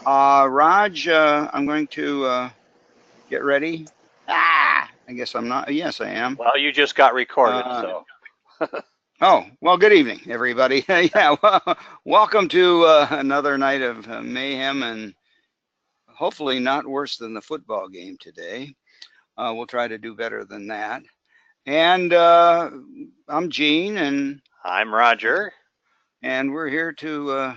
Raj, I'm going to get ready. I guess I'm not. Yes, I am. Well, you just got recorded, Uh, so oh, well, good evening, everybody. Yeah, well, welcome to another night of mayhem and hopefully not worse than the football game today. We'll try to do better than that. And I'm Gene, I'm Roger. and we're here to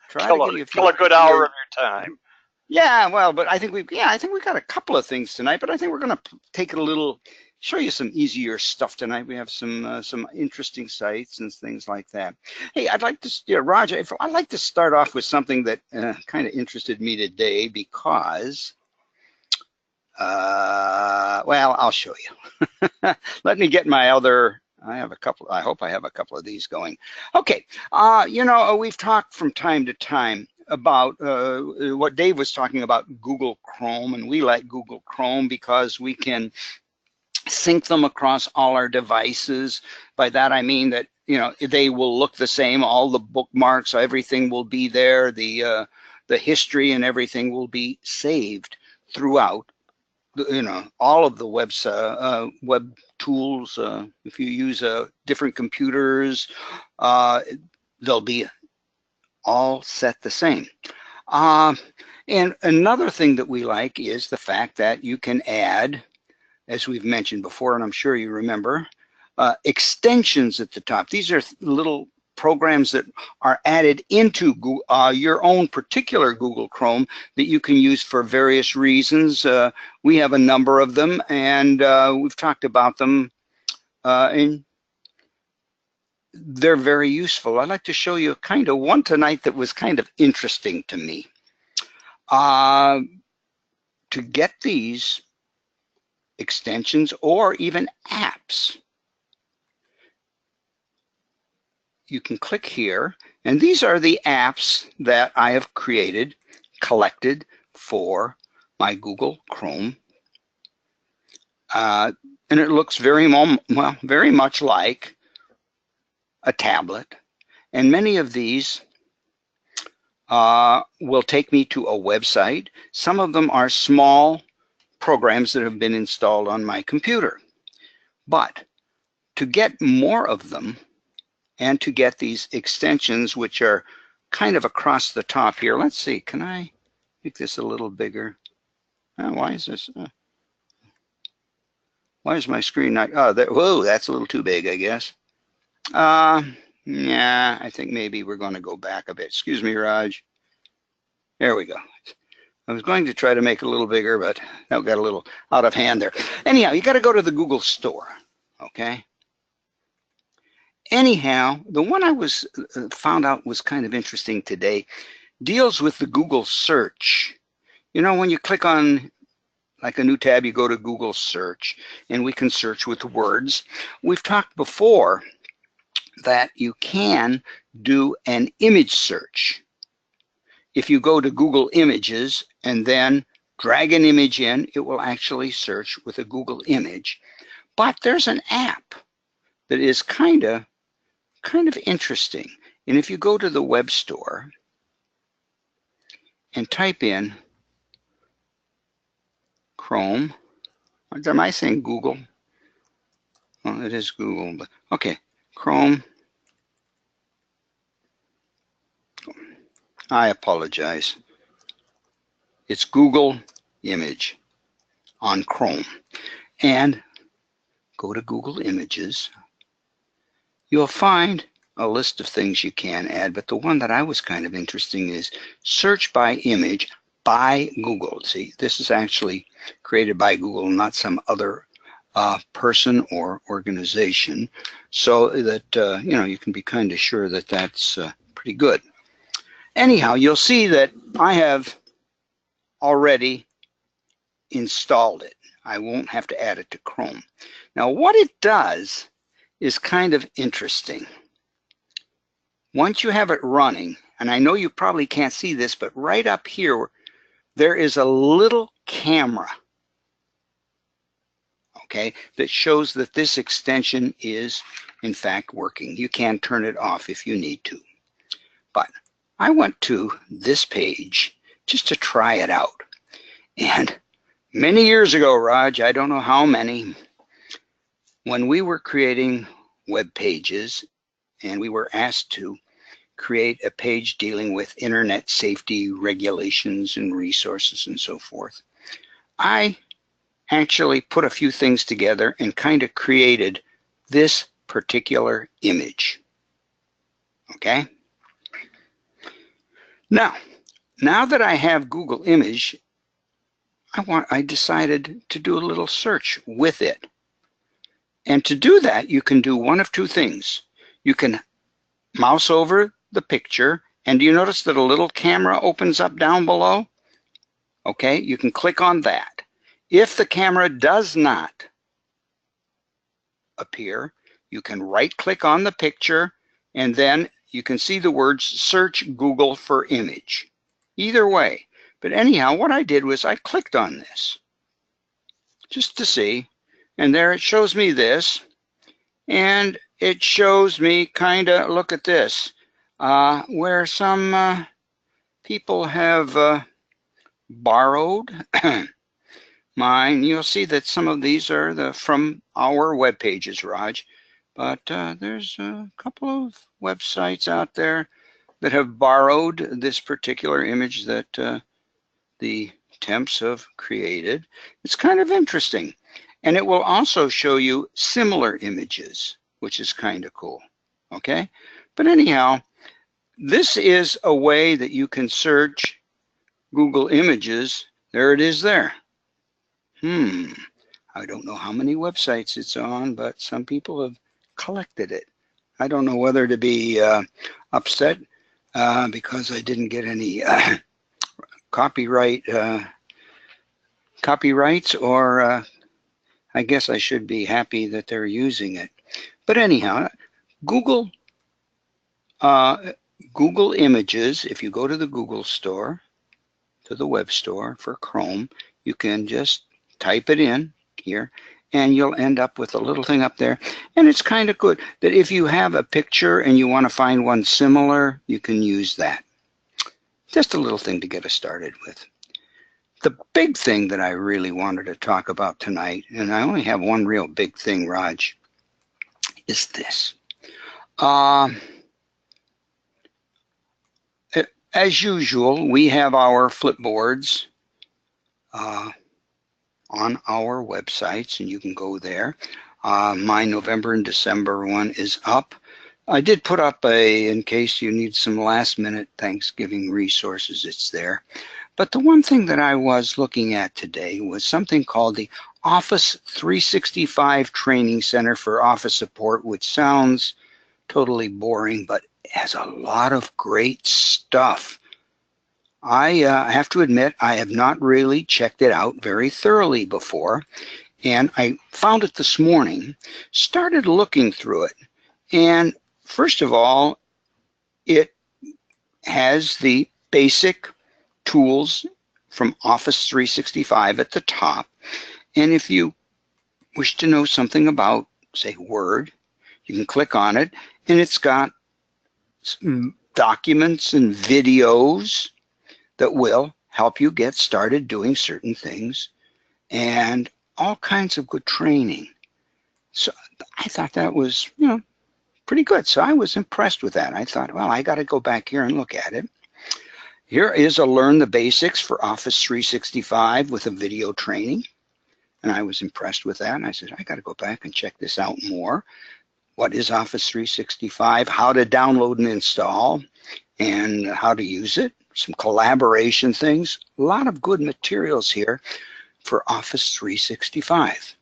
try to Kill a give you a kill few a good hour ideas. of your time. Yeah, well, but I think we got a couple of things tonight, but I think we're going to take it a little, show you some easier stuff tonight. We have some interesting sites and things like that. Hey, I'd like to, yeah, Roger, I'd like to start off with something that kind of interested me today because, well, I'll show you. Let me get my other. I have a couple. I hope I have a couple of these going. Okay. We've talked from time to time about what Dave was talking about Google Chrome, and we like Google Chrome because we can sync them across all our devices. By that I mean that they will look the same. All the bookmarks, everything will be there. The history and everything will be saved throughout all of the web tools. If you use different computers, uh, they'll be all set the same. Uh, and another thing that we like is the fact that you can add, as we've mentioned before, and I'm sure you remember, extensions at the top. These are little programs that are added into your own particular Google Chrome that you can use for various reasons. We have a number of them, and we've talked about them, and they're very useful. I'd like to show you kind of one tonight that was kind of interesting to me. To get these extensions or even apps, you can click here, and these are the apps that I have collected for my Google Chrome. And it looks very much like a tablet. And many of these will take me to a website. Some of them are small programs that have been installed on my computer. But to get more of them, and to get these extensions, which are kind of across the top here. Let's see, can I make this a little bigger? Why is this? Why is my screen not? Oh, whoa, that's a little too big, I guess. Yeah, I think maybe we're going to go back a bit. Excuse me, Raj. There we go. I was going to try to make it a little bigger, but that got a little out of hand there. Anyhow, you got to go to the Google Store, okay? Anyhow, the one I was found out was kind of interesting today deals with the Google search. You know, when you click on like a new tab, you go to Google search, and we can search with words. We've talked before that you can do an image search. If you go to Google Images and then drag an image in, it will actually search with a Google image. But there's an app that is kind of interesting. And if you go to the web store and type in Chrome, am I saying Google? Well, it is Google, but okay, Chrome. I apologize. It's Google Image on Chrome. And go to Google Images. You'll find a list of things you can add, but the one that I was kind of interesting is search by image by Google. See, this is actually created by Google, not some other person or organization, so that you can be kind of sure that that's pretty good. Anyhow, you'll see that I have already installed it. I won't have to add it to Chrome. Now, what it does is kind of interesting. Once you have it running, and I know you probably can't see this, but right up here, there is a little camera, okay, that shows that this extension is, in fact, working. You can turn it off if you need to. But I went to this page, just to try it out. And many years ago, Raj, I don't know how many, when we were creating web pages and we were asked to create a page dealing with internet safety regulations and resources and so forth, I actually put a few things together and kind of created this particular image. Okay? Now that I have Google Image, I decided to do a little search with it. And to do that, you can do one of two things. You can mouse over the picture, and do you notice that a little camera opens up down below? Okay, you can click on that. If the camera does not appear, you can right-click on the picture, and then you can see the words search Google for image. Either way. But anyhow, what I did was I clicked on this just to see, and there it shows me this, and it shows me kind of, look at this, where some people have borrowed mine. You'll see that some of these are from our web pages, Raj, but there's a couple of websites out there that have borrowed this particular image that the temps have created. It's kind of interesting. And it will also show you similar images, which is kind of cool, okay? But anyhow, this is a way that you can search Google Images. There it is there. I don't know how many websites it's on, but some people have collected it. I don't know whether to be upset because I didn't get any copyrights, or I guess I should be happy that they're using it. But anyhow, Google Images, if you go to the Google store, to the web store for Chrome, you can just type it in here and you'll end up with a little thing up there. And it's kind of good that if you have a picture and you want to find one similar, you can use that. Just a little thing to get us started with. The big thing that I really wanted to talk about tonight, and I only have one real big thing, Raj, is this. As usual, we have our flipboards on our websites, and you can go there. My November and December one is up. I did put up in case you need some last minute Thanksgiving resources, it's there. But the one thing that I was looking at today was something called the Office 365 Training Center for Office Support, which sounds totally boring, but has a lot of great stuff. I have to admit, I have not really checked it out very thoroughly before, and I found it this morning, started looking through it, and first of all, it has the basic tools from Office 365 at the top, and if you wish to know something about, say, Word, you can click on it, and it's got some documents and videos that will help you get started doing certain things, and all kinds of good training. So I thought that was, pretty good. So I was impressed with that. I thought, well, I got to go back here and look at it. Here is a Learn the Basics for Office 365 with a video training. And I was impressed with that. And I said, I got to go back and check this out more. What is Office 365? How to download and install, and how to use it. Some collaboration things. A lot of good materials here for Office 365.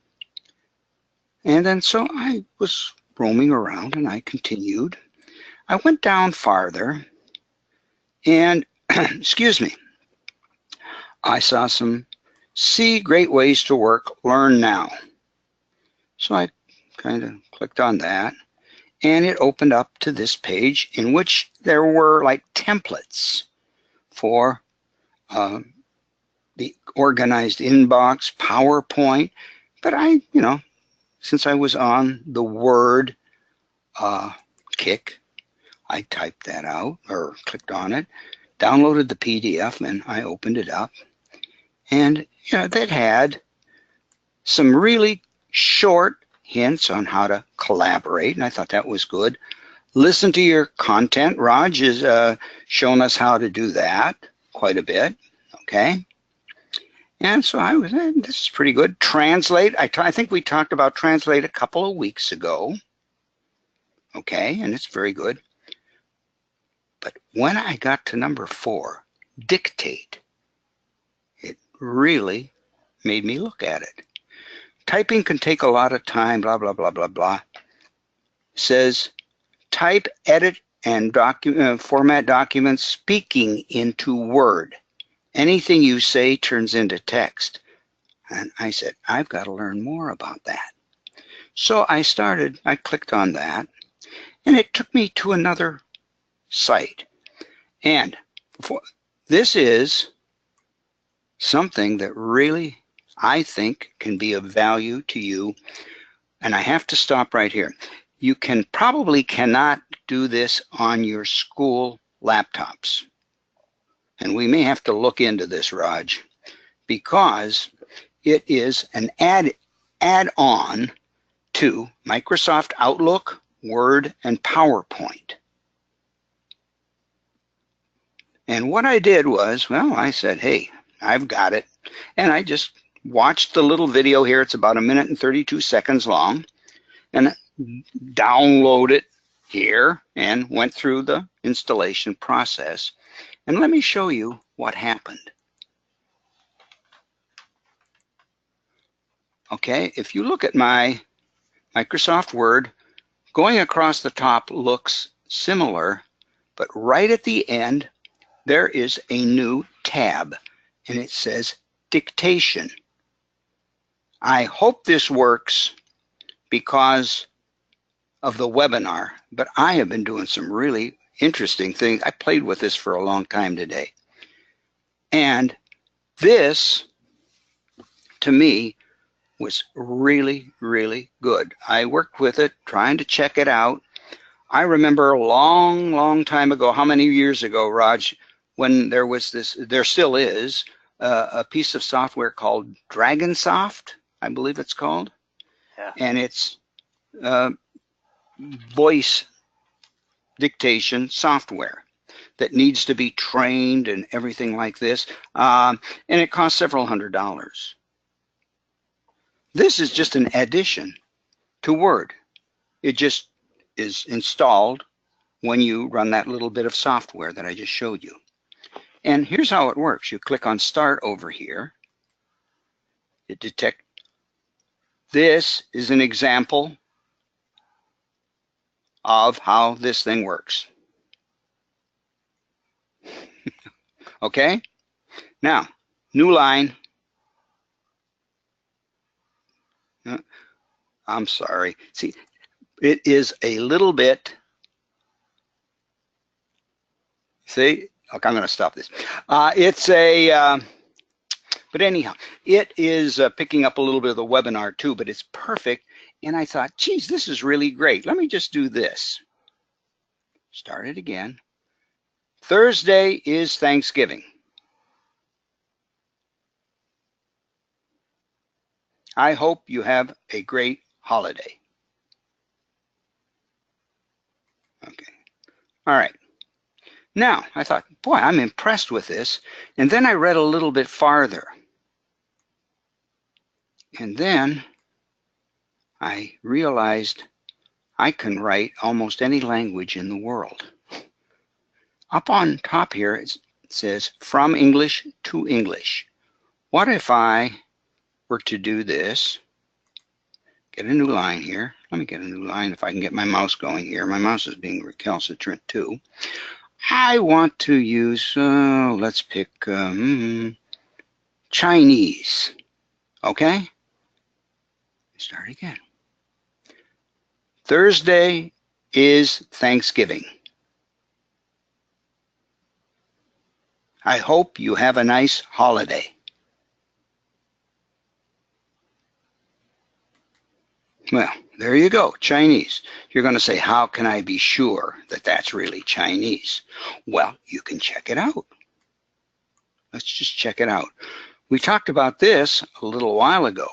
And then so I was roaming around and I continued. I went down farther and, excuse me, I saw some See Great Ways to Work, Learn Now. So I kind of clicked on that and it opened up to this page in which there were like templates for the organized inbox, PowerPoint, but I, since I was on the Word kick, I typed that out or clicked on it, downloaded the PDF and I opened it up, and that had some really short hints on how to collaborate, and I thought that was good. Listen to your content. Raj has shown us how to do that quite a bit, okay? And so I was, this is pretty good. Translate, I think we talked about Translate a couple of weeks ago, okay, and it's very good. But when I got to number 4, Dictate, it really made me look at it. Typing can take a lot of time, blah, blah, blah, blah, blah. Says, type, edit, and format documents speaking into Word. Anything you say turns into text. And I said, I've got to learn more about that. So I clicked on that, and it took me to another site. And this is something that really, I think, can be of value to you. And I have to stop right here. You probably cannot do this on your school laptops. And we may have to look into this, Raj, because it is an add-on to Microsoft Outlook, Word, and PowerPoint. And what I did was, well, I said, hey, I've got it. And I just watched the little video here. It's about 1 minute and 32 seconds long. And download it here and went through the installation process. And let me show you what happened. Okay, if you look at my Microsoft Word, going across the top looks similar, but right at the end, there is a new tab, and it says Dictation. I hope this works because of the webinar, but I have been doing some really interesting things. I played with this for a long time today. And this, to me, was really, really good. I worked with it, trying to check it out. I remember a long, long time ago, how many years ago, Raj, when there was this, there still is, a piece of software called Dragonsoft, I believe it's called. Yeah. And it's voice dictation software that needs to be trained and everything like this. And it costs several $100s. This is just an addition to Word. It just is installed when you run that little bit of software that I just showed you. And here's how it works. You click on Start over here. It detects. This is an example of how this thing works. Okay? Now, new line. I'm sorry. See, it is a little bit. See, okay, I'm going to stop this. It's a, but anyhow, it is picking up a little bit of the webinar too, but it's perfect. And I thought, geez, this is really great. Let me just do this. Start it again. Thursday is Thanksgiving. I hope you have a great holiday. Okay. All right. Now, I thought, boy, I'm impressed with this. And then I read a little bit farther. And then I realized I can write almost any language in the world. Up on top here, it says from English to English. What if I were to do this? Get a new line here. Let me get a new line if I can get my mouse going here. My mouse is being recalcitrant too. I want to use, let's pick Chinese. Okay? Start again. Thursday is Thanksgiving. I hope you have a nice holiday. Well, There you go, Chinese. You're going to say, how can I be sure that that's really Chinese? Well, you can check it out. Let's just check it out. We talked about this a little while ago.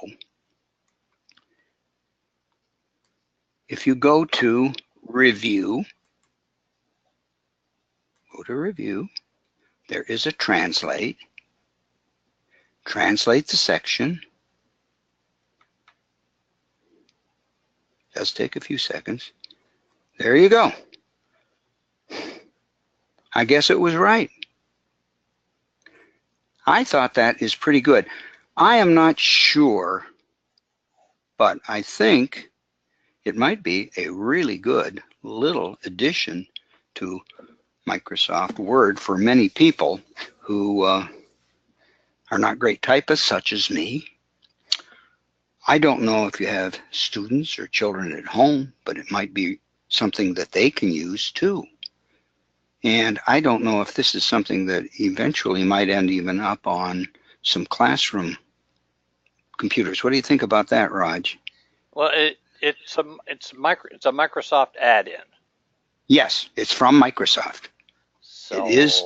If you go to review, there is a translate. Translate the section. Does take a few seconds. There you go. I guess it was right. I thought that is pretty good. I am not sure, but I think it might be a really good little addition to Microsoft Word for many people who are not great typists, such as me. I don't know if you have students or children at home, but it might be something that they can use too. And I don't know if this is something that eventually might end even up on some classroom computers. What do you think about that, Raj? Well, it's a Microsoft add-in. Yes, it's from Microsoft. So it is.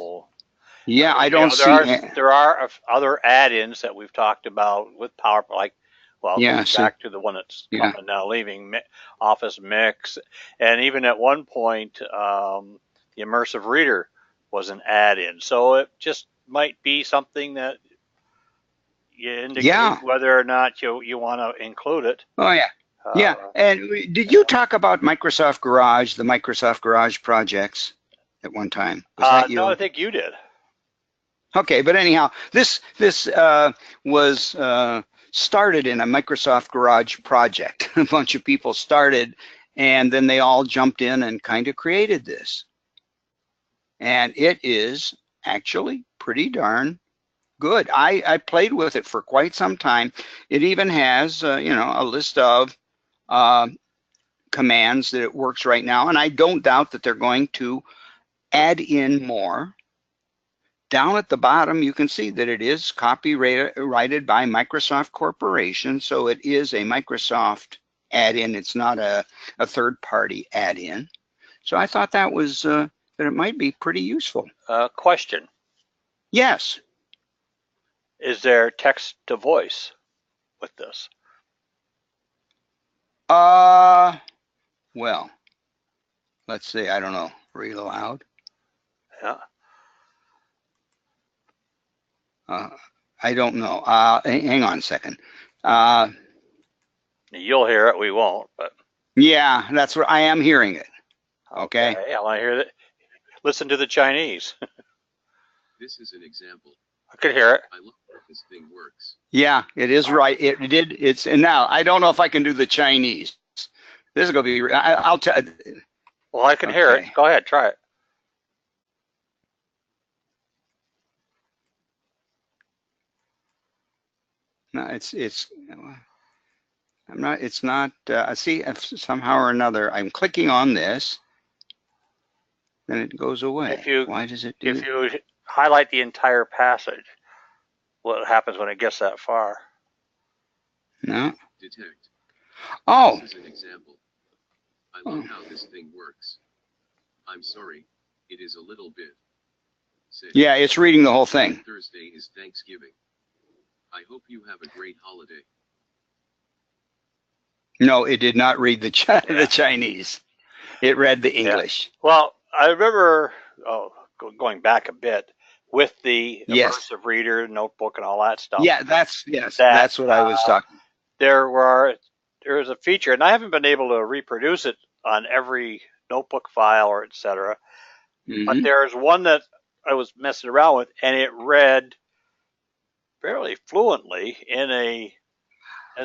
Yeah, I don't see. There are other add-ins that we've talked about with PowerPoint, like, well, yeah, back to the one that's coming now, leaving Office Mix, and even at one point, the Immersive Reader was an add-in. So it just might be something that you indicate whether or not you want to include it. Oh yeah. Yeah, and did you talk about Microsoft Garage, the Microsoft Garage projects at one time? Was that you? No, I think you did. Okay, but anyhow, this was started in a Microsoft Garage project. A bunch of people started, and then they all jumped in and kind of created this. And it is actually pretty darn good. I played with it for quite some time. It even has, you know, a list of commands that it works right now, and I don't doubt that they're going to add in more. Down at the bottom, you can see that it is copyrighted by Microsoft Corporation, so it is a Microsoft add-in. It's not a third-party add-in. So I thought that was that it might be pretty useful. Question. Yes. Is there text to voice with this? Well, let's see. I don't know. Read aloud. Yeah. I don't know. Hang on a second. You'll hear it. We won't. But yeah, that's what I am hearing it. Okay. I want to hear that. Listen to the Chinese. This is an example. I could hear it. I love how this thing works. Yeah, it is right. It did. It's and now I don't know if I can do the Chinese. This is gonna be. I'll tell. Well, I can hear it. Go ahead, try it. No, I'm not. It's not. I see. If somehow or another, I'm clicking on this, then it goes away. Why does it do? If you highlight the entire passage, what happens when it gets that far? No. Detect. Oh. This is an example. I love how this thing works. I'm sorry, it is a little bit. Yeah, it's reading the whole thing. Thursday is Thanksgiving. I hope you have a great holiday. No, it did not read the Chinese. It read the English. Yeah. Well, I remember going back a bit with the Immersive Reader, notebook, and all that stuff. Yeah, that's what I was talking. There is a feature, and I haven't been able to reproduce it on every notebook file or etc. But there's one that I was messing around with, and it read fairly fluently in it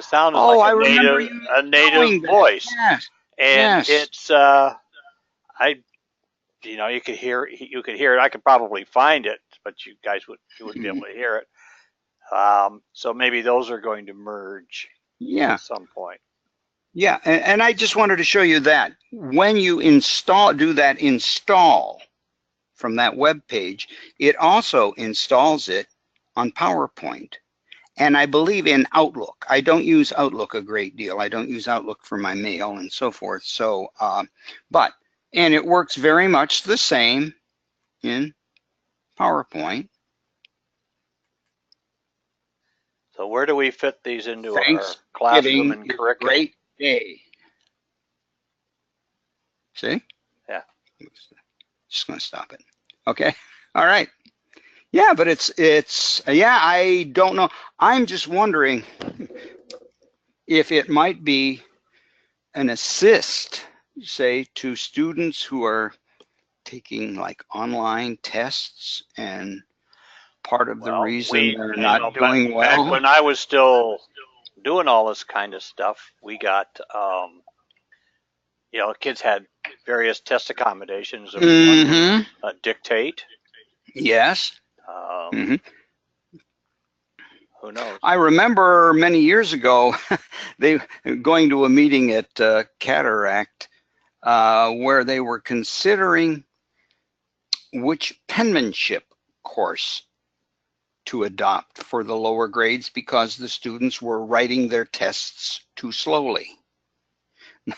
sounded like a native voice. Yes. And it's you could hear it. I could probably find it, but you guys wouldn't be able to hear it. So maybe those are going to merge at some point. Yeah, and I just wanted to show you that when you do that install from that web page, it also installs it on PowerPoint. and I believe in Outlook. I don't use Outlook a great deal. I don't use Outlook for my mail and so forth. So, and it works very much the same in PowerPoint. So where do we fit these into our Thanksgiving classroom and is a curriculum? great day. See? Yeah. Just going to stop it. Okay. All right. Yeah, but yeah, I don't know. I'm just wondering if it might be an assist, say, to students who are taking like online tests, and part of the reason they're not doing well. Back when I was still doing all this kind of stuff, we got, kids had various test accommodations. Dictate. Yes. Who knows? I remember many years ago, they going to a meeting at Cataract where they were considering which penmanship course to adopt for the lower grades because the students were writing their tests too slowly.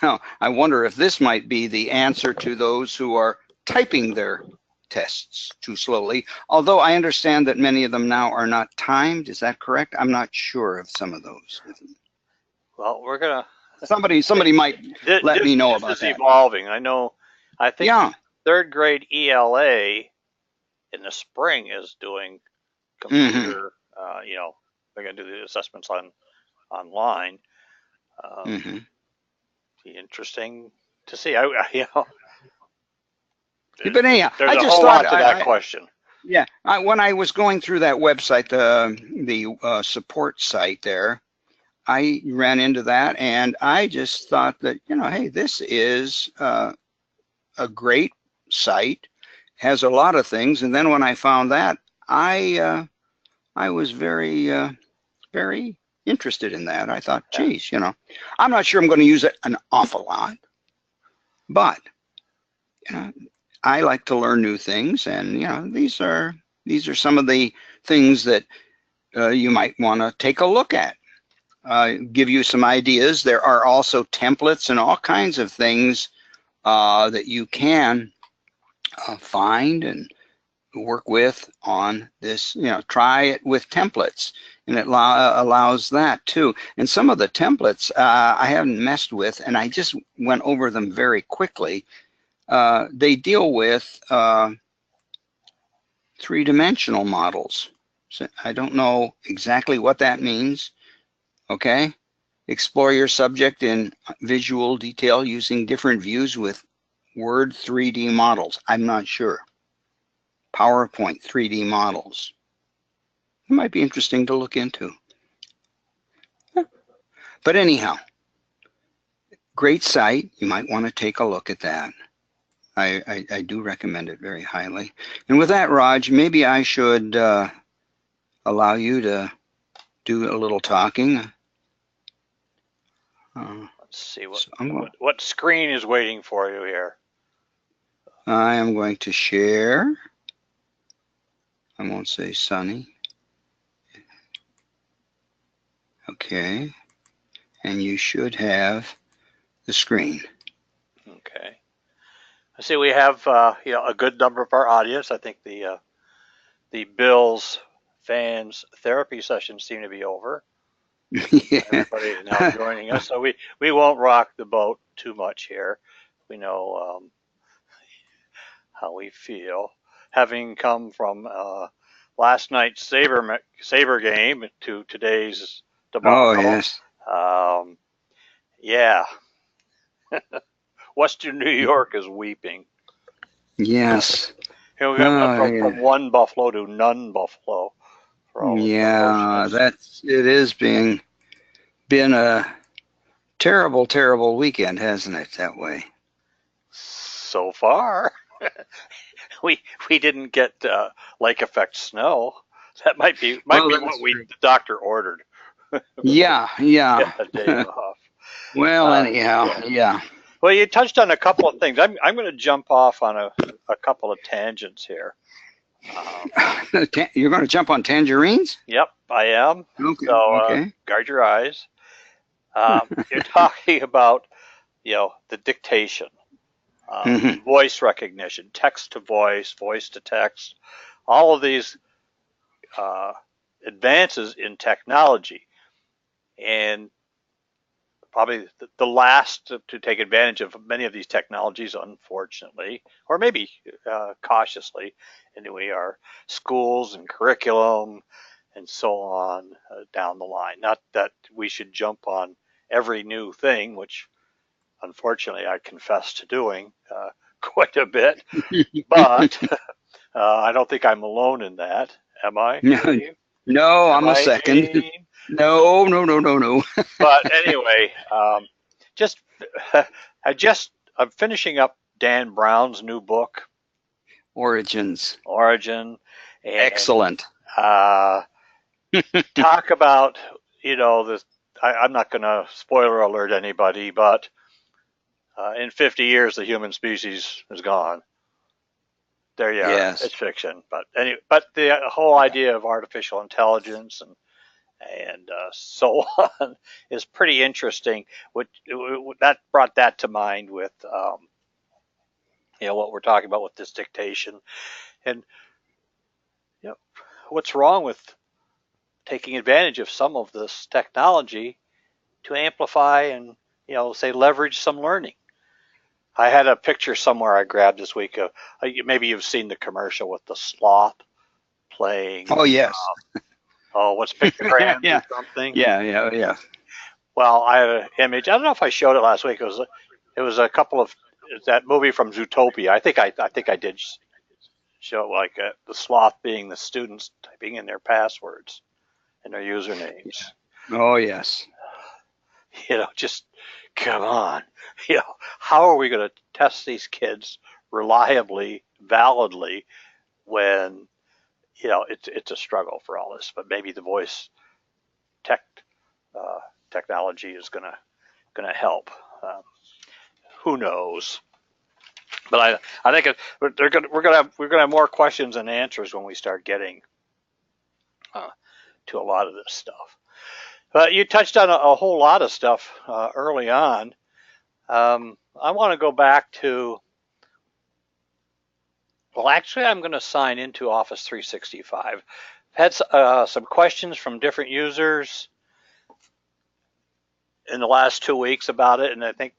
Now, I wonder if this might be the answer to those who are typing their tests too slowly, although I understand that many of them now are not timed. Is that correct? I'm not sure of some of those. Well, we're gonna. Somebody might let me know about that. This is evolving. I think third grade ELA in the spring is doing computer. They're gonna do the assessments online. Be interesting to see. But anyhow, there's a whole lot to that question. Yeah, when I was going through that website, the support site there, I ran into that, and I just thought that, hey, this is a great site, has a lot of things. And then when I found that, I was very, very interested in that. I thought, geez, I'm not sure I'm going to use it an awful lot, but I like to learn new things, and these are some of the things that you might want to take a look at. Give you some ideas. There are also templates and all kinds of things that you can find and work with on this. Try it with templates, and it allows that too. And some of the templates I haven't messed with, and I just went over them very quickly. They deal with three-dimensional models. So I don't know exactly what that means. Okay, explore your subject in visual detail using different views with Word 3D models. I'm not sure. PowerPoint 3D models. It might be interesting to look into. But anyhow, great site. You might want to take a look at that. I do recommend it very highly. And with that, Raj, maybe I should allow you to do a little talking. Let's see what screen is waiting for you here. I am going to share. I won't say Sunny. Okay, and you should have the screen. Okay. I see we have a good number of our audience. I think the Bills fans therapy sessions seem to be over. Yeah. Everybody is now joining us, so we won't rock the boat too much here. We know how we feel, having come from last night's Sabre game to today's debacle. Oh yes. Yeah. Western New York is weeping. Yes. We went from one Buffalo to none Buffalo. Yeah, it is been a terrible, terrible weekend, hasn't it? That way. So far, we didn't get lake effect snow. That might be what the doctor ordered. Yeah. A day off. Well, anyhow, yeah. Well, you touched on a couple of things. I'm going to jump off on a couple of tangents here. You're going to jump on tangerines? Yep, I am. Okay. So Okay. guard your eyes. You're talking about, the dictation, Hmm. voice recognition, text to voice, voice to text, all of these uh, advances in technology, and probably the last to take advantage of many of these technologies, unfortunately, or maybe cautiously, anyway, are schools and curriculum and so on down the line. Not that we should jump on every new thing, which unfortunately I confess to doing quite a bit, but I don't think I'm alone in that. Am I, Dave? No, Am I'm a I, second. Gene? No, no, no, no, no. But anyway, just I'm finishing up Dan Brown's new book, Origins. Origin, and Excellent. uh, talk about this. I'm not going to spoiler alert anybody, but in 50 years the human species is gone. There you are. Yes. It's fiction, but anyway, but the whole idea of artificial intelligence and so on is pretty interesting. That brought that to mind with what we're talking about with this dictation, and you know, what's wrong with taking advantage of some of this technology to amplify and say leverage some learning. I had a picture somewhere I grabbed this week of maybe you've seen the commercial with the sloth playing. Oh, yes. What's pictograms Yeah. or something? Yeah, yeah, yeah. Well, I had an image. I don't know if I showed it last week. It was a couple of that movie from Zootopia. I think I did show like the sloth being the students typing in their passwords and their usernames. Oh, yes. Just come on. How are we going to test these kids reliably, validly when it's a struggle for all this? But maybe the voice tech uh, technology is gonna help. Um, who knows? But I think we're gonna have more questions than answers when we start getting to a lot of this stuff. But you touched on a whole lot of stuff early on. I want to go back to. Well, actually, I'm going to sign into Office 365. I've had some questions from different users in the last 2 weeks about it, and I think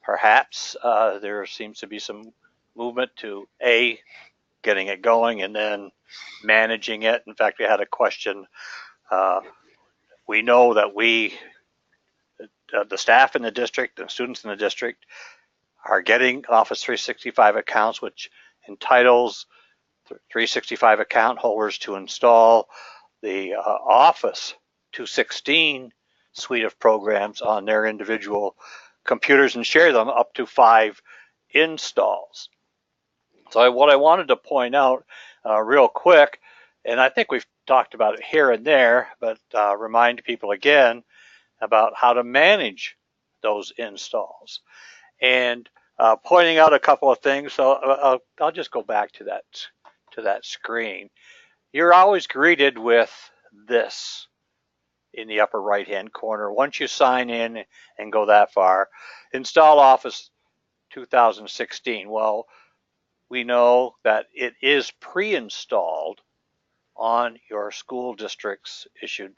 perhaps there seems to be some movement to getting it going and then managing it. In fact, we had a question. We know that the staff in the district and students in the district are getting Office 365 accounts, which entitles 365 account holders to install the Office 216 suite of programs on their individual computers and share them up to 5 installs. So what I wanted to point out real quick, and I think we've talked about it here and there, but remind people again about how to manage those installs. And pointing out a couple of things, so I'll just go back to that screen. You're always greeted with this in the upper right hand corner. Once you sign in and go that far, install Office 2016. Well, we know that it is pre-installed on your school district's issued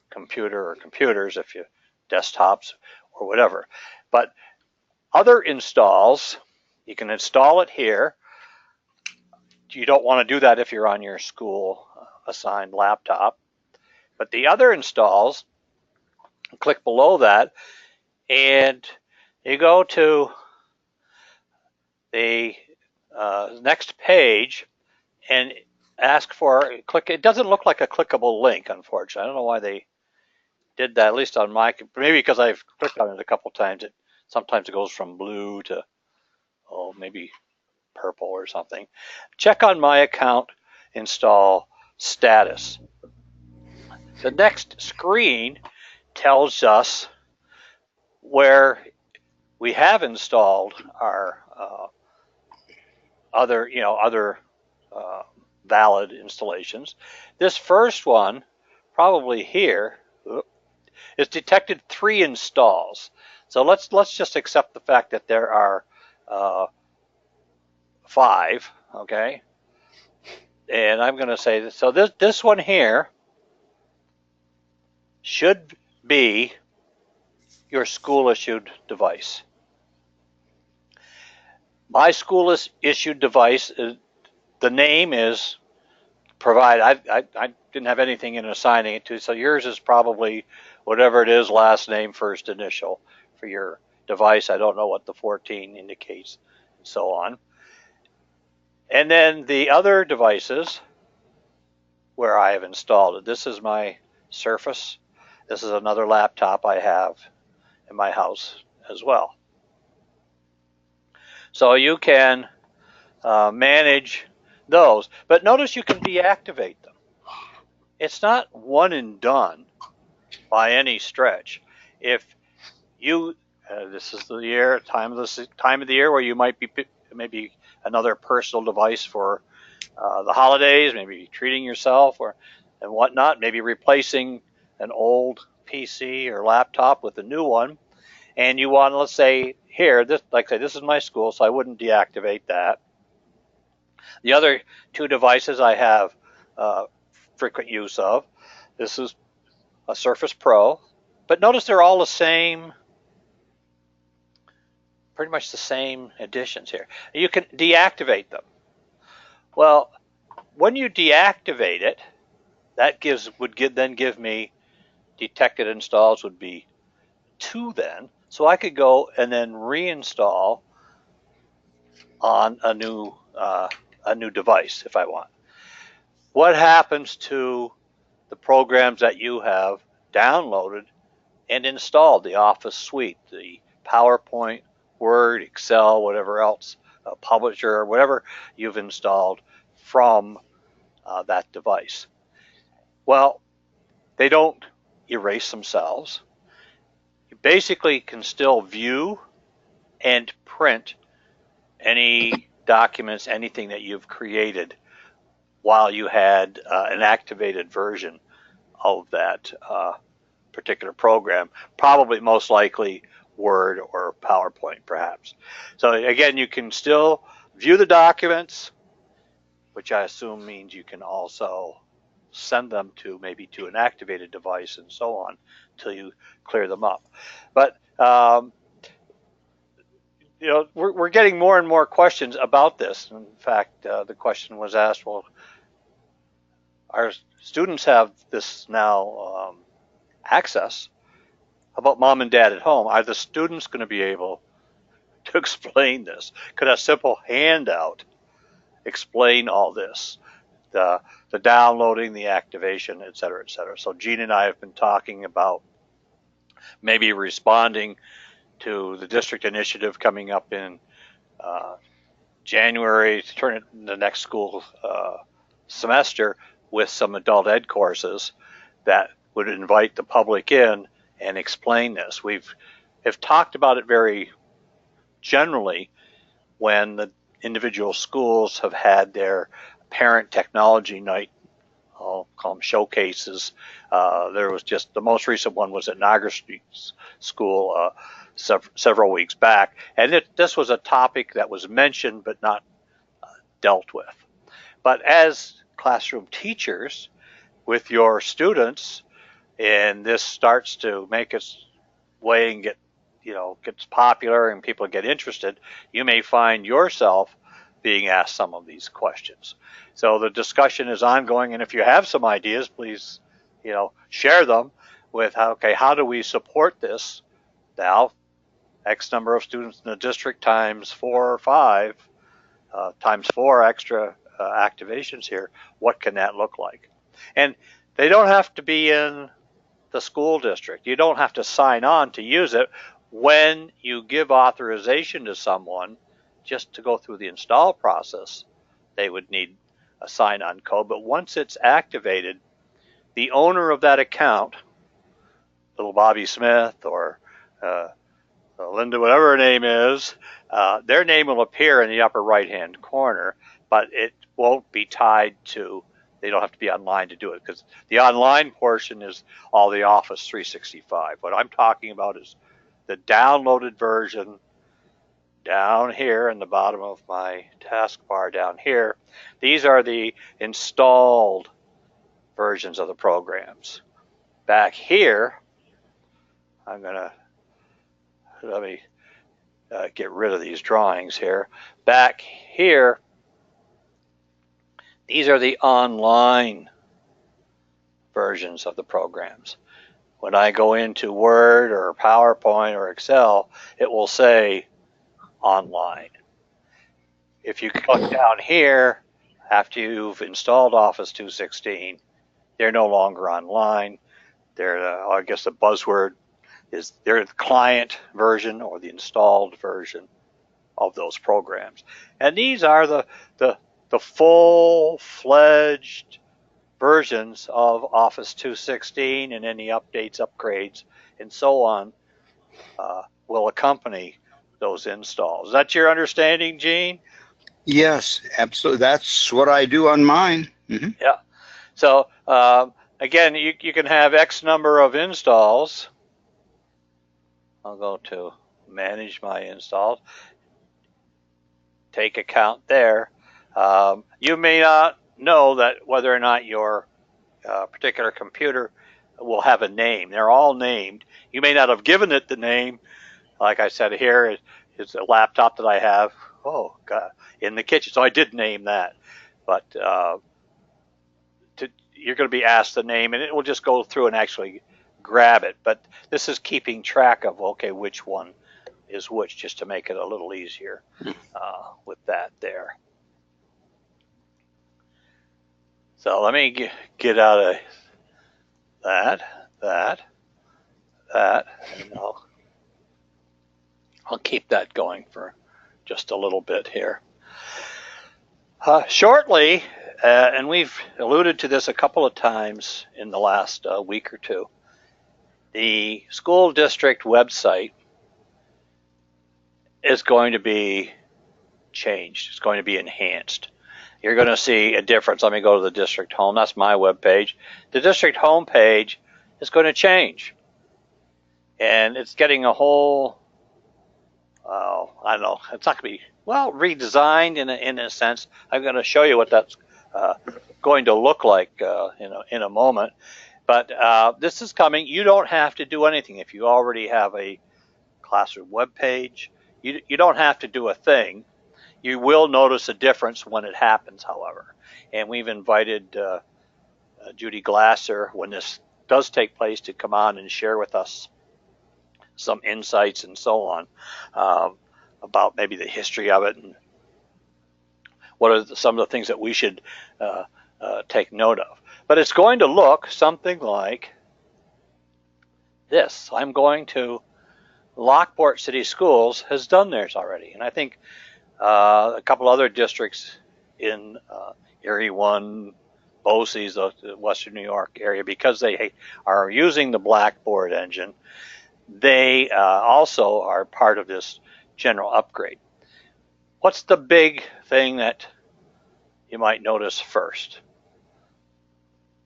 computer or computers, if you desktops or whatever. But other installs, you can install it here. You don't want to do that if you're on your school assigned laptop. But the other installs, click below that, and you go to the next page and click. It doesn't look like a clickable link, unfortunately. I don't know why they did that, at least on my, maybe because I've clicked on it a couple times. Sometimes it goes from blue to, maybe purple or something. Check on my account install status. The next screen tells us where we have installed our other valid installations. This first one, probably here, is detected 3 installs. So let's just accept the fact that there are 5, okay? And I'm going to say this. So this one here should be your school issued device. My school issued device, the name is I didn't have anything in assigning it to, so yours is probably whatever it is, last name, first initial for your device. I don't know what the 14 indicates, and so on. And then the other devices where I have installed it. This is my Surface. This is another laptop I have in my house as well. So you can manage those, but notice you can deactivate them. It's not one and done by any stretch. If you, this is the year, time of the year where you might be maybe another personal device for the holidays, maybe treating yourself and whatnot, maybe replacing an old PC or laptop with a new one, and you want, let's say, here, this, like I say, this is my school, so I wouldn't deactivate that. The other 2 devices I have frequent use of. This is a Surface Pro, but notice they're all the same, pretty much the same additions here. You can deactivate them. Well, when you deactivate it, that would then give me detected installs would be 2 then, so I could go and then reinstall on a new device if I want. What happens to the programs that you have downloaded and installed, the Office suite, the PowerPoint, Word, Excel, whatever else, Publisher, or whatever you've installed from that device? Well, they don't erase themselves. You basically can still view and print any documents, anything that you've created while you had an activated version of that particular program, probably most likely Word or PowerPoint perhaps. So again, you can still view the documents, which I assume means you can also send them to maybe to an activated device and so on until you clear them up. But you know, we're getting more and more questions about this. In fact, the question was asked, well, our students have this now access. How about mom and dad at home? Are the students going to be able to explain this? Could a simple handout explain all this? The downloading, the activation, et cetera, et cetera. So Gene and I have been talking about maybe responding to the district initiative coming up in January to turn it in the next school semester with some adult ed courses that would invite the public in and explain this. Have talked about it very generally when the individual schools have had their parent technology night, I'll call them showcases. There was just the most recent one was at Niagara Street School several weeks back, and this was a topic that was mentioned but not dealt with. But as classroom teachers with your students, and this starts to make its way and gets popular and people get interested, you may find yourself being asked some of these questions. So the discussion is ongoing, and if you have some ideas, please, share them with how do we support this now? X number of students in the district times 4 or 5 times 4 extra activations here. What can that look like? And they don't have to be in the school district. You don't have to sign on to use it. When you give authorization to someone just to go through the install process, they would need a sign-on code. But once it's activated, the owner of that account, little Bobby Smith or Linda, whatever her name is, their name will appear in the upper right-hand corner, but it won't be tied to, they don't have to be online to do it, because the online portion is all the Office 365. What I'm talking about is the downloaded version down here in the bottom of my taskbar down here. These are the installed versions of the programs. Back here, I'm going to, let me get rid of these drawings here. Back here, these are the online versions of the programs. When I go into Word or PowerPoint or Excel, it will say online. If you click down here, after you've installed Office 216, they're no longer online. They're, I guess the buzzword is they're the client version or the installed version of those programs. And these are the full-fledged versions of Office 216, and any updates, upgrades, and so on will accompany those installs. Is that your understanding, Gene? Yes, absolutely. That's what I do on mine. Mm-hmm. Yeah. So again, you can have X number of installs. I'll go to manage my installs. Take account there. You may not know that whether or not your particular computer will have a name. They're all named. You may not have given it the name. Like I said, here is a laptop that I have. Oh God, in the kitchen. So I did name that, but you're going to be asked the name, and it will just go through and actually grab it. But this is keeping track of, okay, which one is which, just to make it a little easier with that there. So let me get out of that. And I'll keep that going for just a little bit here. Shortly, and we've alluded to this a couple of times in the last week or two, the school district website is going to be changed. It's going to be enhanced. You're going to see a difference. Let me go to the district home. That's my web page. The district home page is going to change. And it's getting a whole, I don't know, it's not going to be, well, redesigned in a sense. I'm going to show you what that's going to look like in a moment. But this is coming. You don't have to do anything. If you already have a classroom web page, you don't have to do a thing. You will notice a difference when it happens, however. And we've invited Judy Glasser, when this does take place, to come on and share with us some insights and so on about maybe the history of it and what are some of the things that we should take note of. But it's going to look something like this. I'm going to, Lockport City Schools has done theirs already, and I think a couple other districts in Erie 1, BOCES, the Western New York area, because they are using the Blackboard engine, they also are part of this general upgrade. What's the big thing that you might notice first?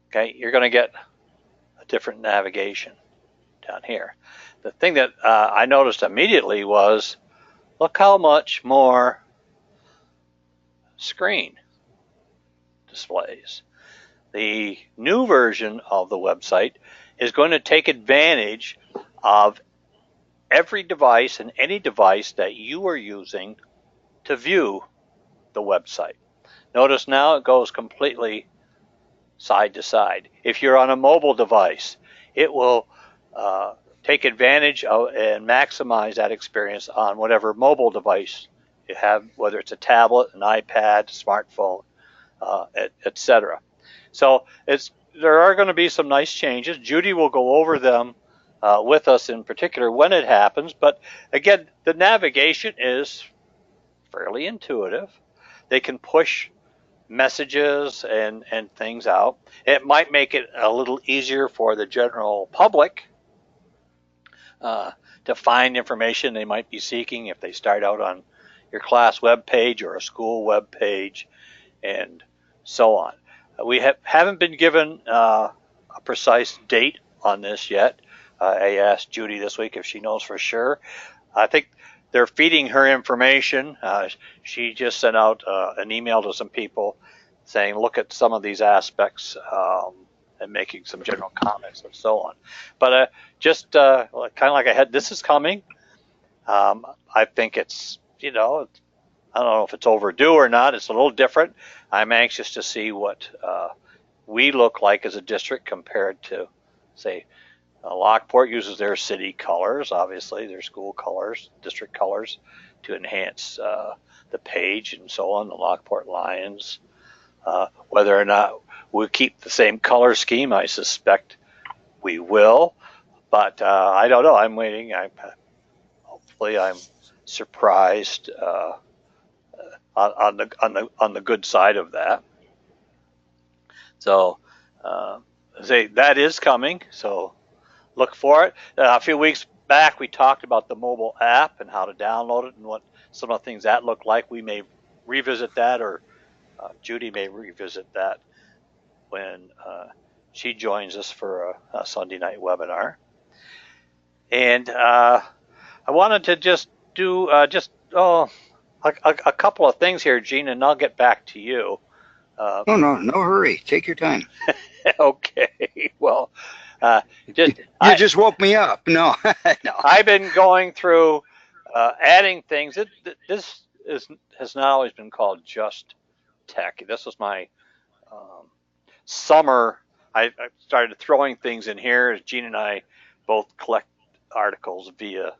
Okay, you're going to get a different navigation down here. The thing that I noticed immediately was, look how much more screen displays. The new version of the website is going to take advantage of every device and any device that you are using to view the website. Notice now it goes completely side to side. If you're on a mobile device, it will take advantage of and maximize that experience on whatever mobile device you have, whether it's a tablet, an iPad, smartphone, etc. So there are going to be some nice changes. Judy will go over them with us in particular when it happens. But again, the navigation is fairly intuitive. They can push messages and things out. It might make it a little easier for the general public to find information they might be seeking if they start out on your class web page or a school web page. and so on. We haven't been given a precise date on this yet. I asked Judy this week if she knows for sure. I think they're feeding her information. She just sent out an email to some people saying, look at some of these aspects, and making some general comments and so on. But just kind of like I had, this is coming. I think it's, I don't know if it's overdue or not. It's a little different. I'm anxious to see what we look like as a district compared to, say, Lockport uses their city colors, obviously, their school colors, district colors, to enhance the page and so on, the Lockport Lions. Whether or not we'll keep the same color scheme, I suspect we will, but I don't know. I'm waiting. Hopefully I'm surprised on the good side of that. So that is coming. So look for it. A few weeks back, we talked about the mobile app and how to download it and what some of the things that look like. We may revisit that, or Judy may revisit that when she joins us for a Sunday night webinar. And I wanted to just do a couple of things here, Gene, and I'll get back to you. No hurry. Take your time. Okay. Well, you just woke me up. No. I've been going through adding things. This has not always been called Just Tech. This was my summer. I started throwing things in here. Gene and I both collect articles via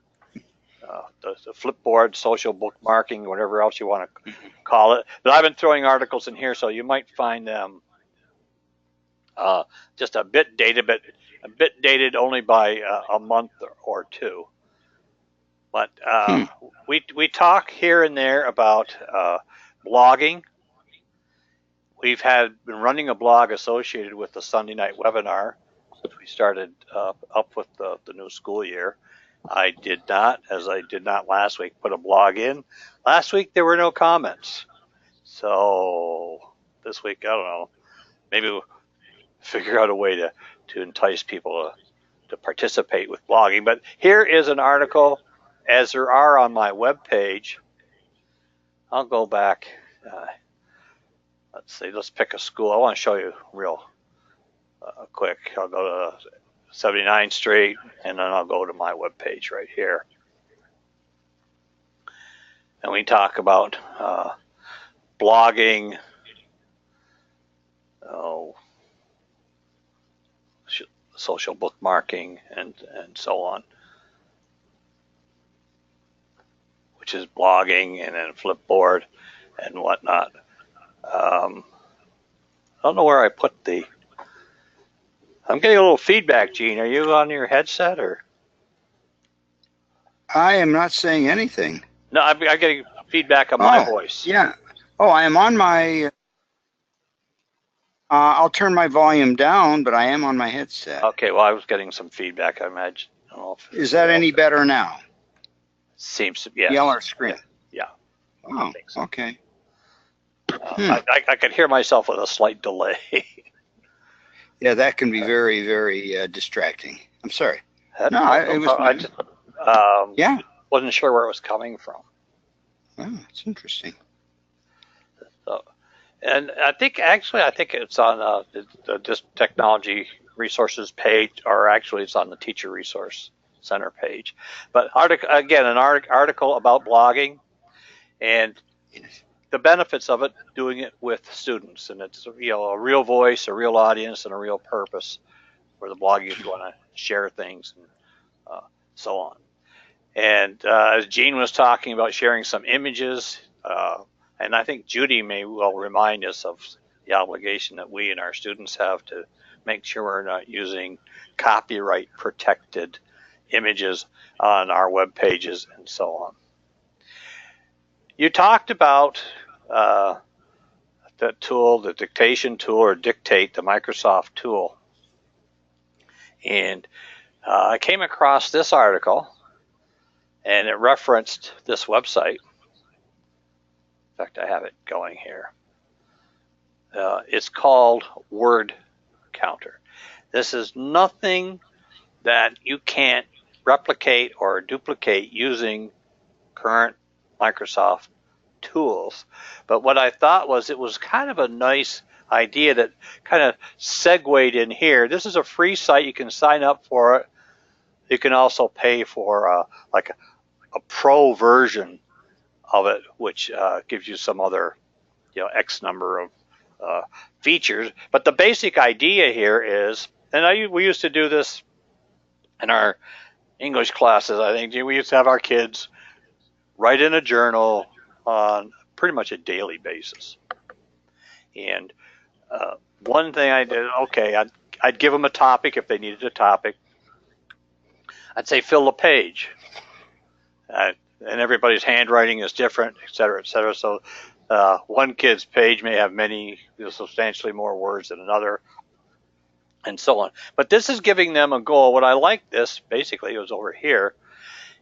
the Flipboard, social bookmarking, whatever else you want to call it. But I've been throwing articles in here, so you might find them just a bit dated only by a month or two. But we talk here and there about blogging. We've been running a blog associated with the Sunday night webinar since we started up with the new school year. I did not, as I did not last week, put a blog in. Last week there were no comments. So this week, I don't know, maybe we'll figure out a way to entice people to participate with blogging. But here is an article, as there are on my webpage. I'll go back. Let's see, let's pick a school. I want to show you real quick. I'll go to 79th Street, and then I'll go to my webpage right here. And we talk about blogging, social bookmarking, and so on, which is blogging, and then Flipboard and whatnot. I don't know where I put I'm getting a little feedback, Gene. Are you on your headset, or? I am not saying anything. No, I'm getting feedback on my voice. Yeah. Oh, I am on my. I'll turn my volume down, but I am on my headset. Okay. Well, I was getting some feedback. I imagine. I don't know Is that any better now? Seems to be. Yes. Yellow screen. Yeah. Oh, so. Okay. I could hear myself with a slight delay. Yeah, that can be very, very distracting. I'm sorry. It was. I just, yeah. Wasn't sure where it was coming from. Oh, it's interesting. So, and I think it's on the technology resources page, or actually it's on the Teacher Resource Center page. But an article about blogging and the benefits of it, doing it with students, and it's a real voice, a real audience, and a real purpose for the blogging if you want to share things and so on. And as Gene was talking about sharing some images, and I think Judy may well remind us of the obligation that we and our students have to make sure we're not using copyright protected images on our web pages and so on. You talked about the tool, the dictation tool, or Dictate, the Microsoft tool. And I came across this article, and it referenced this website. In fact, I have it going here. it's called word counter. This is nothing that you can't replicate or duplicate using current Microsoft tools. But what I thought was it was kind of a nice idea that kind of segued in here. This is a free site. You can sign up for it. You can also pay for like a pro version of it, which gives you some other, X number of features. But the basic idea here is, and we used to do this in our English classes. I think we used to have our kids write in a journal on pretty much a daily basis. And one thing I did, I'd give them a topic if they needed a topic. I'd say fill the page. And everybody's handwriting is different, et cetera, et cetera. So one kid's page may have substantially more words than another, and so on. But this is giving them a goal. What I like this, basically, it was over here,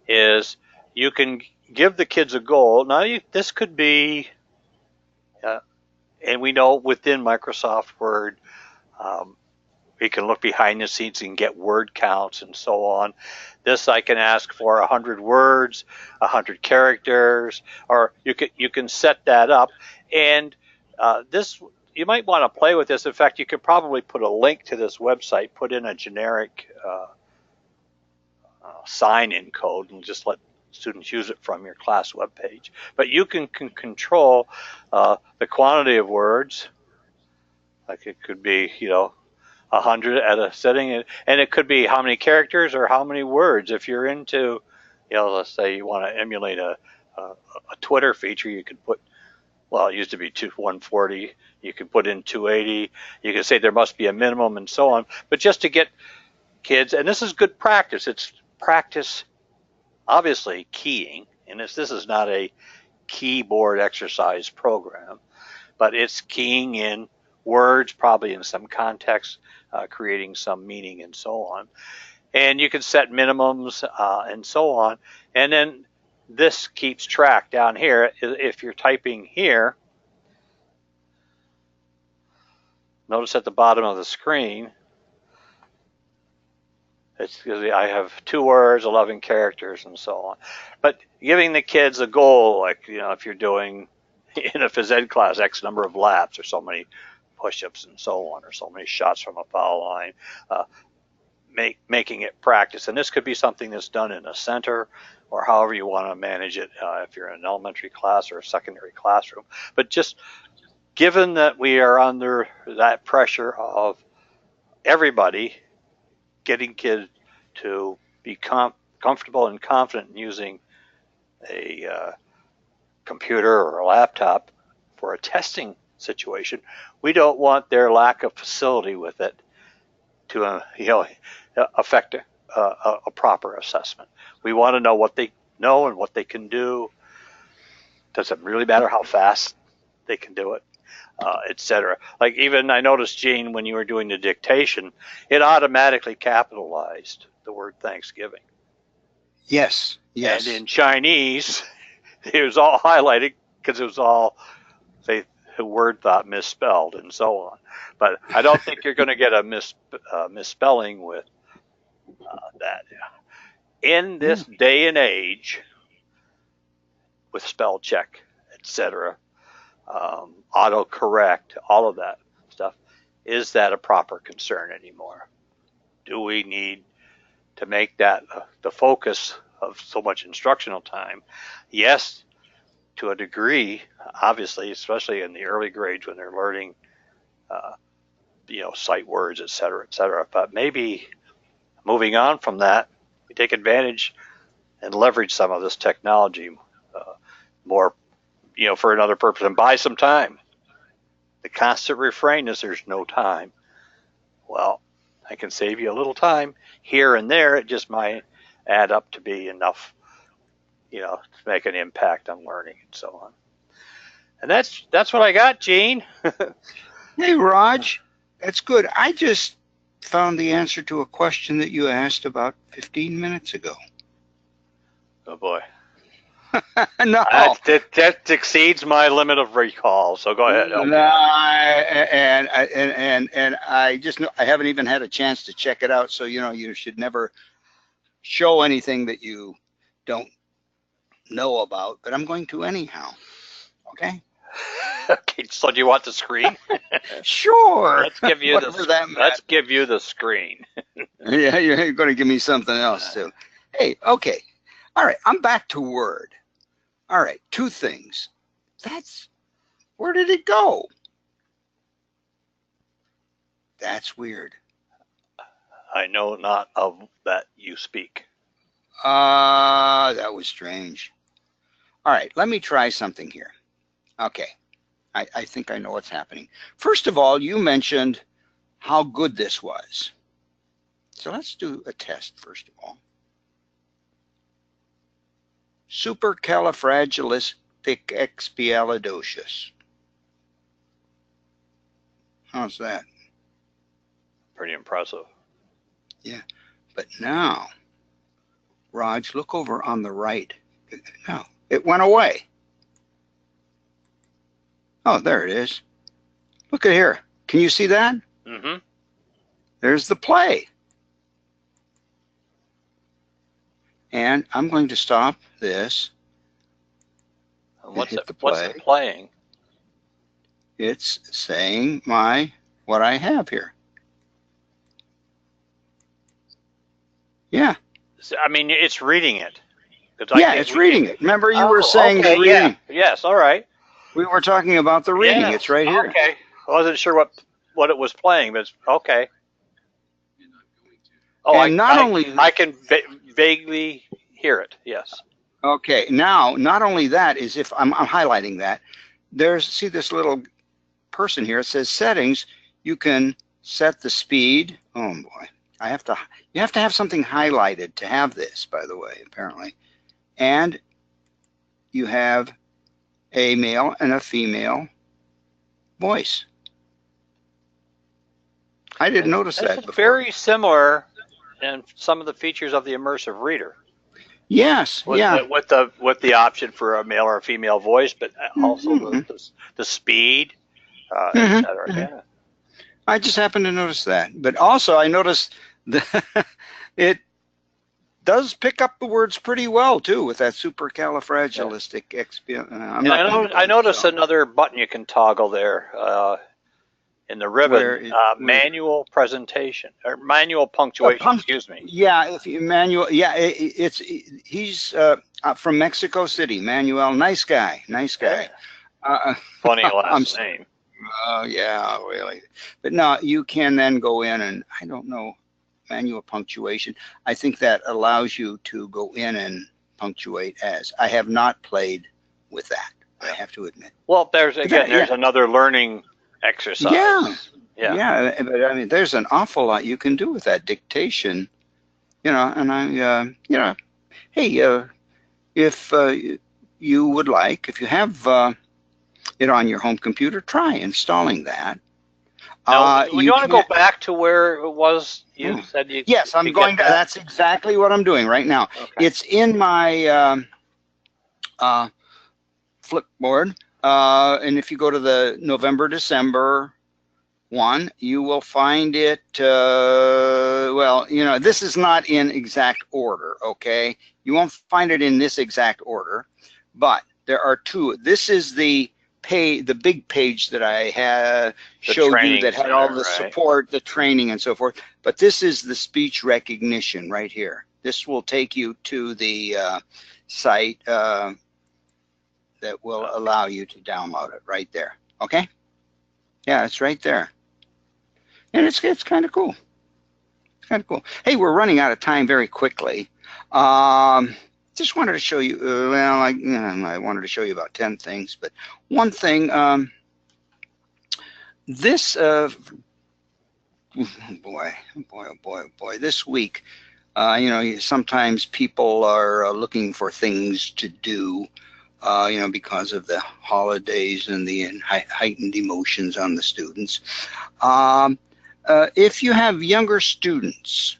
is you can give the kids a goal. Now, this could be, and we know within Microsoft Word, we can look behind the scenes and get word counts and so on. This I can ask for 100 words, 100 characters, or you can set that up. And this, you might want to play with this. In fact, you could probably put a link to this website, put in a generic sign-in code, and just let students use it from your class webpage. But you can control the quantity of words. Like it could be, 100 at a setting, and it could be how many characters or how many words. If you're into, let's say you want to emulate a Twitter feature, you could put, well, it used to be 140. You could put in 280. You could say there must be a minimum and so on. But just to get kids, and this is good practice. It's practice, obviously, keying. And this is not a keyboard exercise program, but it's keying in words, probably in some context, creating some meaning and so on. And you can set minimums and so on. And then this keeps track down here. If you're typing here, notice at the bottom of the screen, I have 2 words, 11 characters, and so on. But giving the kids a goal, like, if you're doing in a phys ed class, X number of laps or so many push-ups and so on, or so many shots from a foul line, making it practice. And this could be something that's done in a center or however you want to manage it if you're in an elementary class or a secondary classroom. But just given that we are under that pressure of everybody getting kids to be comfortable and confident in using a computer or a laptop for a testing situation, we don't want their lack of facility with it to affect a proper assessment. We want to know what they know and what they can do. Doesn't really matter how fast they can do it, etc. Like even I noticed, Gene, when you were doing the dictation, it automatically capitalized the word Thanksgiving. Yes. And in Chinese, it was all highlighted because it was all, say, the word thought misspelled and so on. But I don't think you're going to get a misspelling with that. In this day and age, with spell check, etc., autocorrect, all of that stuff, is that a proper concern anymore? Do we need to make that the focus of so much instructional time? Yes, to a degree, obviously, especially in the early grades when they're learning, sight words, et cetera. But maybe moving on from that, we take advantage and leverage some of this technology more, for another purpose and buy some time. The constant refrain is there's no time. Well, I can save you a little time here and there. It just might add up to be enough, to make an impact on learning and so on. And that's what I got, Gene. Hey, Raj, that's good. I just found the answer to a question that you asked about 15 minutes ago. Oh boy. No. That exceeds my limit of recall. So go ahead. No, and I just know I haven't even had a chance to check it out. So you should never show anything that you don't know about. But I'm going to anyhow. Okay. Okay. So do you want the screen? Sure. Let's give you the screen. Yeah, you're going to give me something else too. Hey, okay. All right. I'm back to Word. All right. Two things. Where did it go? That's weird. I know not of that you speak. That was strange. All right, let me try something here. Okay, I think I know what's happening. First of all, you mentioned how good this was. So let's do a test first of all. Supercalifragilisticexpialidocious. How's that? Pretty impressive. Yeah, but now, Raj, look over on the right. No, it went away. Oh, there it is. Look at here. Can you see that? Mm-hmm. There's the play. And I'm going to stop this. What's it playing? It's saying what I have here. Yeah. I mean, it's reading it. It's reading it. Remember, you were saying okay, the reading. Yeah. Yes, all right. We were talking about the reading. Yes. It's right here. Okay. I wasn't sure what it was playing, but it's okay. You're not going to. Oh, And I can vaguely hear it. Yes. Okay. Now, not only that is if I'm highlighting that. See this little person here. It says settings. You can set the speed. Oh boy. You have to have something highlighted to have this, by the way, apparently. And you have a male and a female voice. I didn't notice that before. Very similar in some of the features of the immersive reader. Yes, with the option for a male or a female voice, but also the speed, etc. Yeah. I just happened to notice that, but also I noticed that it does pick up the words pretty well too with that supercalifragilisticexpialidocious. I noticed another button you can toggle there in the ribbon. Manual presentation or manual punctuation. Excuse me. Yeah, if you manual. Yeah, he's from Mexico City. Manuel, nice guy. Yeah. Funny last name. Oh yeah, really. But no, you can then go in and I don't know. Manual punctuation. I think that allows you to go in and punctuate as. I have not played with that. I have to admit. Well, there's another learning exercise. Yeah. But I mean, there's an awful lot you can do with that dictation. And hey, if you would like, if you have it on your home computer, try installing that. Now, you want to go back to where it was you said you... Yes, I'm going to. That's exactly what I'm doing right now. Okay. It's in my Flipboard. And if you go to the November, December one, you will find it, this is not in exact order, okay? You won't find it in this exact order, but there are two. This is the big page that I had showed you that had all the support, the training and so forth. But this is the speech recognition right here. This will take you to the site that will allow you to download it right there. Okay? Yeah, it's right there. And it's kind of cool. It's kind of cool. Hey, we're running out of time very quickly. Just wanted to show you, I wanted to show you about 10 things, but one thing, this, boy, this week, sometimes people are looking for things to do, because of the holidays and the heightened emotions on the students. If you have younger students,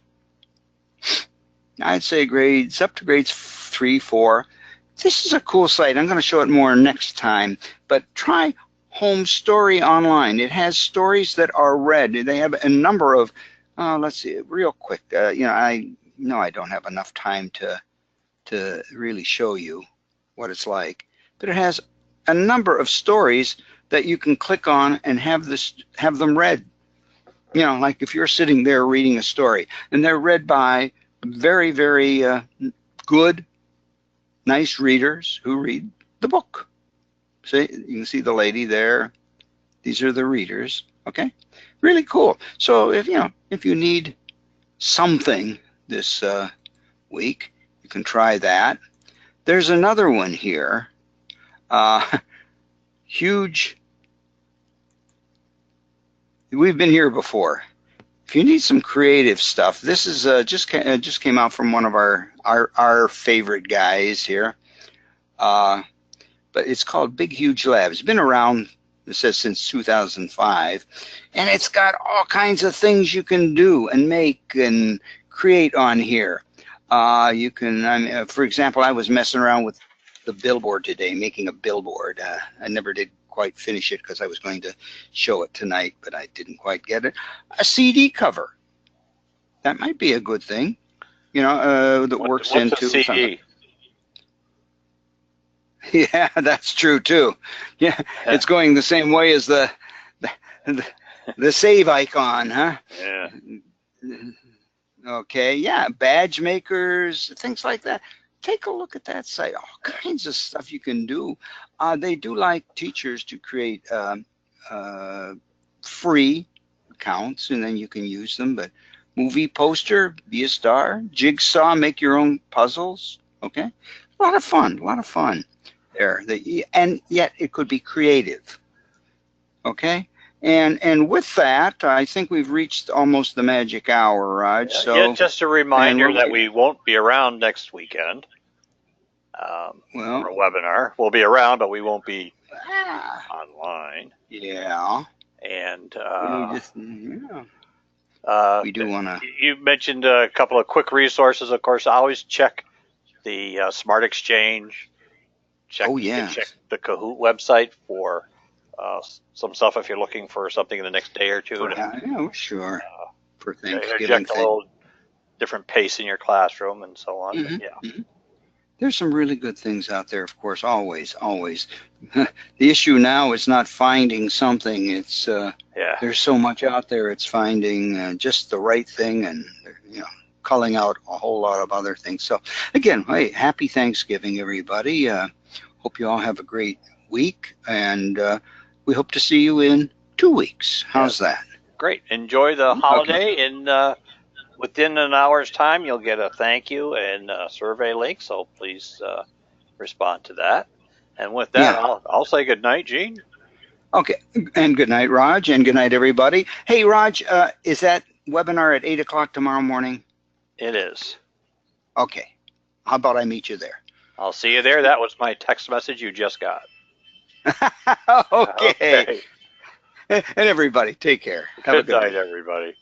I'd say grades up to grades 3, 4, This is a cool site. I'm going to show it more next time, but try Home Story Online. It has stories that are read. They have a number of, let's see, real quick. I know I don't have enough time to really show you what it's like, but it has a number of stories that you can click on and have them read. Like if you're sitting there reading a story, and they're read by very, very good, nice readers who read the book. See, you can see the lady there. These are the readers. Okay, really cool. So if you need something this week, you can try that. There's another one here. Huge. We've been here before. If you need some creative stuff, this is just came out from one of our favorite guys here. But it's called Big Huge Lab. It's been around, it says, since 2005, and it's got all kinds of things you can do and make and create on here. You can, for example, I was messing around with the billboard today, making a billboard. I never did quite finish it because I was going to show it tonight, but I didn't quite get it. A CD cover. That might be a good thing, that works into CD? Yeah, that's true too. Yeah, it's going the same way as the save icon, huh? Yeah. Okay, yeah, badge makers, things like that. Take a look at that site. All kinds of stuff you can do. They do like teachers to create free accounts, and then you can use them. But movie poster, be a star. Jigsaw, make your own puzzles. Okay, a lot of fun. There, and yet it could be creative. Okay, and with that, I think we've reached almost the magic hour, Raj. So just a reminder that we won't be around next weekend. For a webinar, we'll be around, but we won't be online. Yeah. And we do want to. You mentioned a couple of quick resources. Of course, I always check the Smart Exchange. Check the Kahoot website for some stuff if you're looking for something in the next day or two. Sure. For Thanksgiving. Check a little different pace in your classroom and so on. Mm-hmm. But yeah. Mm-hmm. There's some really good things out there, of course, always. The issue now is not finding something. It's there's so much out there. It's finding just the right thing and culling out a whole lot of other things. So again, hey, happy Thanksgiving, everybody. Hope you all have a great week, and we hope to see you in 2 weeks. How's that? Great. Enjoy the holiday, and within an hour's time, you'll get a thank you and a survey link, so please respond to that. And with that, I'll say good night, Gene. Okay, and good night, Raj, and good night, everybody. Hey, Raj, is that webinar at 8 o'clock tomorrow morning? It is. Okay. How about I meet you there? I'll see you there. That was my text message you just got. Okay. And everybody, take care. Have a good night, everybody.